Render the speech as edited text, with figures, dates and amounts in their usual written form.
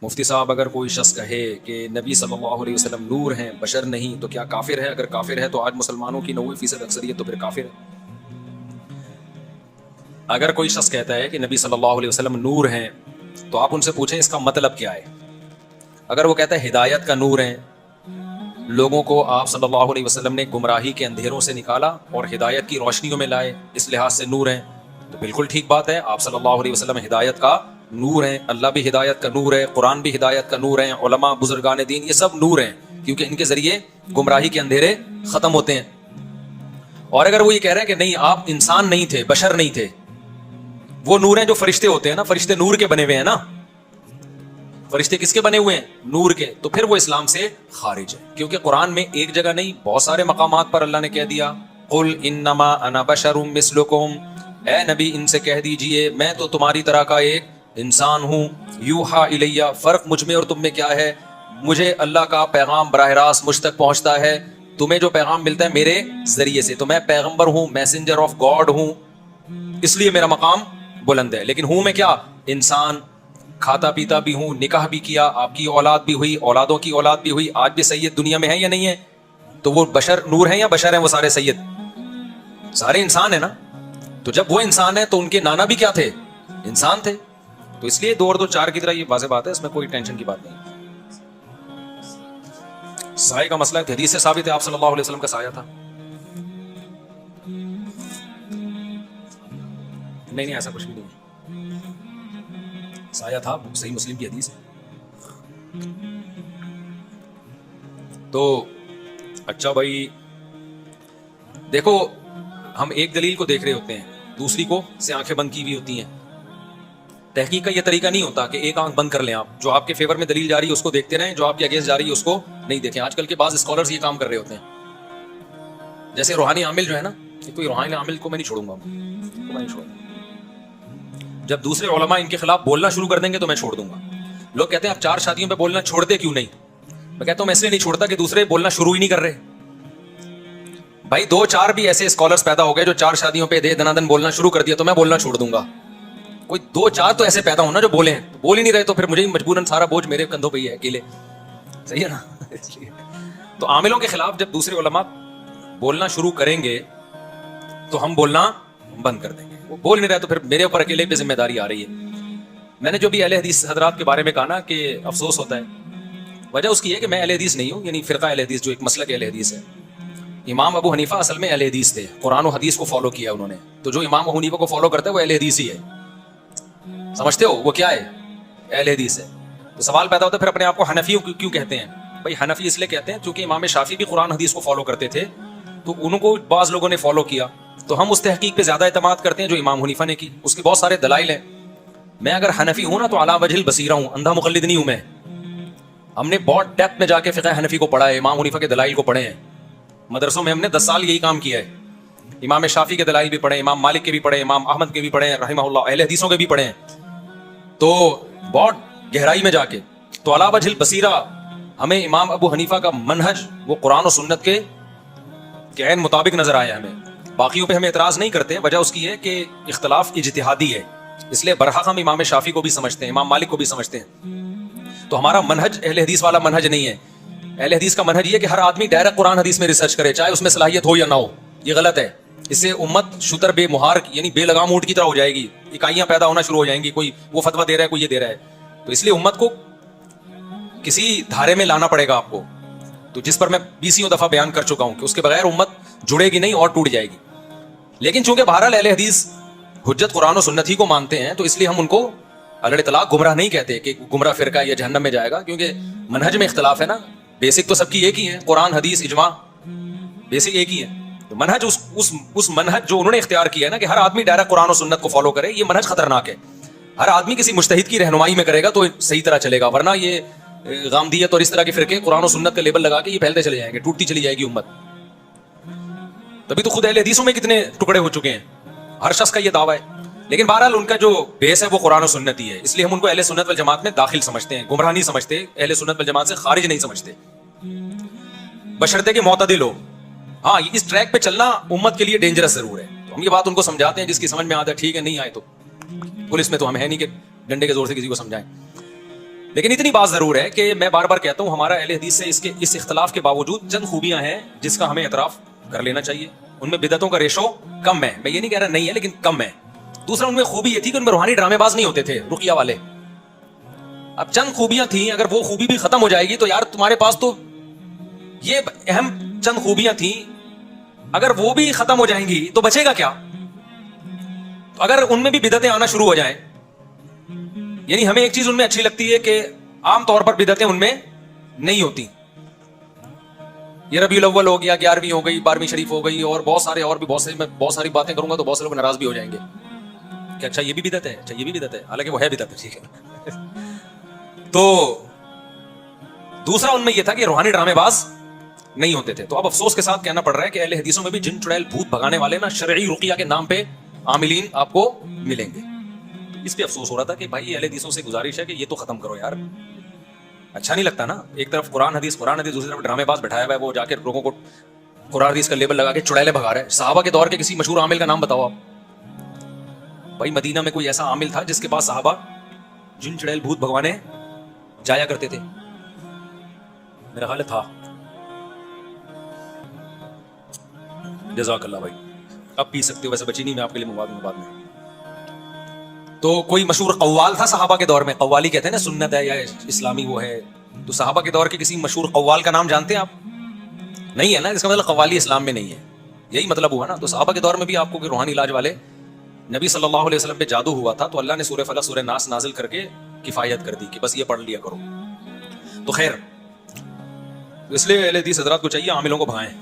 مفتی صاحب اگر کوئی شخص کہے کہ نبی صلی اللہ علیہ وسلم نور ہیں بشر نہیں تو کیا کافر ہے؟ اگر کافر ہے تو آج مسلمانوں کی 90% اکثریت تو پھر کافر ہے۔ اگر کوئی شخص کہتا ہے کہ نبی صلی اللہ علیہ وسلم نور ہیں تو آپ ان سے پوچھیں اس کا مطلب کیا ہے۔ اگر وہ کہتا ہے ہدایت کا نور ہیں، لوگوں کو آپ صلی اللہ علیہ وسلم نے گمراہی کے اندھیروں سے نکالا اور ہدایت کی روشنیوں میں لائے، اس لحاظ سے نور ہیں، تو بالکل ٹھیک بات ہے، آپ صلی اللہ علیہ وسلم ہدایت کا نور ہیں، اللہ بھی ہدایت کا نور ہے، قرآن بھی ہدایت کا نور ہے، علماء بزرگان دین یہ سب نور ہیں، کیونکہ ان کے ذریعے گمراہی کے اندھیرے ختم ہوتے ہیں۔ اور اگر وہ یہ کہہ رہے ہیں کہ نہیں آپ انسان نہیں تھے، بشر نہیں تھے، وہ نور ہیں جو فرشتے ہوتے ہیں نا، فرشتے نور کے بنے ہوئے ہیں نا، فرشتے کس کے بنے ہوئے ہیں؟ نور کے، تو پھر وہ اسلام سے خارج ہے، کیونکہ قرآن میں ایک جگہ نہیں بہت سارے مقامات پر اللہ نے کہہ دیا قل انما انا بشر مثلکم، اے نبی ان سے کہہ دیجئے میں تو تمہاری طرح کا ایک انسان ہوں، یوحا الیہ، فرق مجھ میں اور تم میں کیا ہے؟ مجھے اللہ کا پیغام براہ راست مجھ تک پہنچتا ہے، تمہیں جو پیغام ملتا ہے میرے ذریعے سے، تو میں پیغمبر ہوں، میسنجر آف گاڈ ہوں، اس لیے میرا مقام بلند ہے، لیکن ہوں میں کیا؟ انسان، کھاتا پیتا بھی ہوں، نکاح بھی کیا، آپ کی اولاد بھی ہوئی، اولادوں کی اولاد بھی ہوئی، آج بھی سید دنیا میں ہے یا نہیں ہے؟ تو وہ بشر نور ہیں یا بشر ہیں؟ وہ سارے سید سارے انسان ہیں نا، تو جب وہ انسان ہے تو ان کے نانا بھی کیا تھے؟ انسان تھے، تو اس لیے 2 اور 2 4 کی طرح یہ واضح بات ہے، اس میں کوئی ٹینشن کی بات نہیں۔ سائے کا مسئلہ حدیث سے ثابت ہے، آپ صلی اللہ علیہ وسلم کا سایہ تھا۔ نہیں ایسا کچھ بھی نہیں ہے، سایہ تھا، صحیح مسلم کی حدیث ہے۔ تو اچھا بھائی دیکھو، ہم ایک دلیل کو دیکھ رہے ہوتے ہیں، دوسری کو سے آنکھیں بند کی ہوئی ہوتی ہیں۔ تحقیق کا یہ طریقہ نہیں ہوتا کہ ایک آنکھ بند کر لیں، آپ جو آپ کے فیور میں دلیل جاری ہے اس کو دیکھتے رہیں، جو آپ کے اگینسٹ جاری ہے اس کو نہیں دیکھیں۔ آج کل کے بعض اسکالرز یہ کام کر رہے ہوتے ہیں، جیسے روحانی عامل جو ہے نا، کوئی روحانی عامل کو میں نہیں چھوڑوں گا، جب دوسرے علماء ان کے خلاف بولنا شروع کر دیں گے تو میں چھوڑ دوں گا۔ لوگ کہتے ہیں آپ 4 شادیوں پہ بولنا چھوڑتے کیوں نہیں؟ میں کہتا ہوں میں اس لیے نہیں چھوڑتا کہ دوسرے بولنا شروع ہی نہیں کر رہے۔ بھائی 2 4 بھی ایسے اسکالرز پیدا ہو گئے جو 4 شادیوں پہ دے دنادن بولنا شروع کر دیا تو میں بولنا چھوڑ دوں گا۔ کوئی 2 4 تو ایسے پیدا ہونا جو بولیں، بول ہی نہیں رہے تو پھر مجھے مجبوراً سارا بوجھ میرے کندھوں پہ ہی ہے اکیلے، صحیح ہے نا؟ تو عاملوں کے خلاف جب دوسرے علماء بولنا شروع کریں گے تو ہم بولنا بند کر دیں گے، وہ بول نہیں رہے تو پھر میرے اوپر اکیلے پہ ذمہ داری آ رہی ہے۔ میں نے جو بھی اہل حدیث حضرات کے بارے میں کہا نا کہ افسوس ہوتا ہے، وجہ اس کی ہے کہ میں اہل حدیث نہیں ہوں، یعنی فرقہ اہل حدیث جو ایک مسلک اہل حدیث ہے۔ امام ابو حنیفہ اصل میں اہل حدیث تھے، قرآن و حدیث کو فالو کیا انہوں نے، تو جو امام ابو حنیفہ کو فالو کرتا ہے وہ اہل حدیث ہی ہے، سمجھتے ہو وہ کیا ہے؟ اہل حدیث ہے۔ تو سوال پیدا ہوتا ہے پھر اپنے آپ کو حنفی کیوں کہتے ہیں؟ بھائی حنفی اس لیے کہتے ہیں کیونکہ امام شافعی بھی قرآن حدیث کو فالو کرتے تھے، تو ان کو بعض لوگوں نے فالو کیا، تو ہم اس تحقیق پہ زیادہ اعتماد کرتے ہیں جو امام حنیفہ نے کی، اس کے بہت سارے دلائل ہیں۔ میں اگر حنفی ہوں نا تو علی وجہ البصیرہ ہوں، اندھا مقلد نہیں ہوں میں۔ ہم نے بہت ڈیپتھ میں جا کے فقہ حنفی کو پڑھا ہے، امام حنیفہ کے دلائل کو پڑھے ہیں، مدرسوں میں ہم نے 10 سال یہی کام کیا ہے۔ امام شافعی کے دلائل بھی پڑھے، امام مالک کے بھی پڑھے، امام احمد کے بھی پڑھے رحمہ اللہ، اہل حدیثوں کے بھی پڑھے ہیں، تو بہت گہرائی میں جا کے۔ تو علی وجہ البصیرہ ہمیں امام ابو حنیفہ کا منہج وہ قرآن و سنت کے عین مطابق نظر آیا ہمیں، باقیوں پہ ہم اعتراض نہیں کرتے، وجہ اس کی ہے کہ اختلاف اجتہادی ہے، اس لیے برحق ہم امام شافعی کو بھی سمجھتے ہیں، امام مالک کو بھی سمجھتے ہیں، تو ہمارا منہج اہل حدیث والا منہج نہیں ہے۔ اہل حدیث کا منہج یہ کہ ہر آدمی ڈائریکٹ قرآن حدیث میں ریسرچ کرے، چاہے اس میں صلاحیت ہو یا نہ ہو، یہ غلط ہے۔ اس سے امت شتر بے مہار یعنی بے لگام اونٹ کی طرح ہو جائے گی، اکائیاں پیدا ہونا شروع ہو جائیں گی، کوئی وہ فتویٰ دے رہا ہے کوئی یہ دے رہا ہے، تو اس لیے امت کو کسی دھارے میں لانا پڑے گا آپ کو، تو جس پر میں 20 دفعہ بیان کر چکا ہوں کہ اس کے بغیر امت جڑے گی نہیں اور ٹوٹ جائے گی۔ لیکن چونکہ بہرحال اہل حدیث حجت قرآن و سنت ہی کو مانتے ہیں، تو اس لیے ہم ان کو علی الاطلاق گمراہ نہیں کہتے کہ گمراہ فرقہ یا جہنم میں جائے گا، کیونکہ منہج میں اختلاف ہے نا، بیسک تو سب کی ایک ہی ہے، قرآن حدیث اجماع بیسک ایک ہی ہے، تو منہج اس منہج جو انہوں نے اختیار کیا ہے نا کہ ہر آدمی ڈائریکٹ قرآن و سنت کو فالو کرے، یہ منہج خطرناک ہے۔ ہر آدمی کسی مجتہد کی رہنمائی میں کرے گا تو صحیح طرح چلے گا، ورنہ یہ غامدیت اور اس طرح کے فرقے قرآن و سنت کا لیبل لگا کے یہ پھیلتے چلے جائیں گے، ٹوٹتی چلی جائے گی امت۔ تبھی تو خود اہل حدیثوں میں کتنے ٹکڑے ہو چکے ہیں، ہر شخص کا یہ دعویٰ ہے، لیکن بہرحال ان کا جو بیس ہے وہ قرآن و سنت ہی ہے، اس لیے ہم ان کو اہل سنت والجماعت میں داخل سمجھتے ہیں، گمراہ نہیں سمجھتے، اہل سنت والجماعت سے خارج نہیں سمجھتے، بشرطے کہ معتدل ہو۔ ہاں اس ٹریک پہ چلنا امت کے لیے ڈینجرس ضرور ہے، تو ہم یہ بات ان کو سمجھاتے ہیں، جس کی سمجھ میں آتا ہے ٹھیک ہے، نہیں آئے تو پولیس میں تو ہم ہے نہیں کہ ڈنڈے کے زور سے کسی کو سمجھائیں۔ لیکن اتنی بات ضرور ہے کہ میں بار بار کہتا ہوں ہمارا اہل حدیث سے اس اختلاف کے باوجود چند خوبیاں ہیں جس کا ہمیں اعتراف کر لینا چاہیے. ان میں بدعتوں کا ریشو کم ہے, میں یہ نہیں کہہ رہا نہیں ہے لیکن کم ہے. دوسرا ان میں خوبی یہ تھی کہ ان میں روحانی ڈرامے باز نہیں ہوتے تھے رقیہ والے. اب چند خوبیاں تھیں, اگر وہ خوبی بھی ختم ہو جائے گی تو یار تمہارے پاس تو یہ اہم چند خوبیاں تھیں, اگر وہ بھی ختم ہو جائیں گی تو بچے گا کیا؟ اگر ان میں بھی بدعتیں آنا شروع ہو جائیں, یعنی ہمیں ایک چیز ان میں اچھی لگتی ہے کہ عام طور پر بدعتیں ان میں نہیں ہوتی. یہ ربیع الاول ہو گیا, 11ویں ہو گئی, 12ویں شریف ہو گئی, اور بہت سارے اور بھی میں بہت ساری باتیں کروں گا تو بہت سے لوگ ناراض بھی ہو جائیں گے کہ اچھا یہ بھی بدعت ہے, اچھا یہ بھی بدعت ہے, حالانکہ وہ ہے بدعت ہے, ٹھیک ہے. تو دوسرا ان میں یہ تھا کہ روحانی ڈرامے باز نہیں ہوتے تھے. تو اب افسوس کے ساتھ کہنا پڑ رہا ہے کہ اہل حدیثوں میں بھی جن چڑیل بھوت بھگانے والے نا شرعی رقیہ کے نام پہ عاملین آپ کو ملیں گے. اس پہ افسوس ہو رہا تھا کہ بھائی اہل حدیثوں سے گزارش ہے کہ یہ تو ختم کرو یار, اچھا نہیں لگتا نا. ایک طرف قرآن حدیث دوسری طرف ڈرامے باز بٹھایا ہوا ہے, وہ جا کے لوگوں کو قرآن حدیث کا لیبل لگا کے چڑیلے بھگا رہے ہیں. صحابہ کے دور کے کسی مشہور عامل کا نام بتاؤ آپ. بھائی مدینہ میں کوئی ایسا عامل تھا جس کے پاس صحابہ جن چڑیل بھوت بھگوانے جایا کرتے تھے؟ میرا خیال تھا. جزاک اللہ بھائی, اب پی سکتے ہو, ویسے بچی نہیں, میں آپ کے لیے منگوا دوں گا بعد میں. تو کوئی مشہور قوال تھا صحابہ کے دور میں, قوالی کہتے ہیں نا, سنت ہے یا اسلامی وہ ہے. تو صحابہ کے دور کے کسی مشہور قوال کا نام جانتے ہیں آپ؟ نہیں ہے نا, اس کا مطلب قوالی اسلام میں نہیں ہے, یہی مطلب ہوا نا. تو صحابہ کے دور میں بھی آپ کو روحانی علاج والے, نبی صلی اللہ علیہ وسلم پہ جادو ہوا تھا تو اللہ نے سورہ فلق سورہ ناس نازل کر کے کفایت کر دی کہ بس یہ پڑھ لیا کرو. تو خیر, اس لیے اہل حدیث حضرات کو چاہیے عاملوں کو بھگائیں.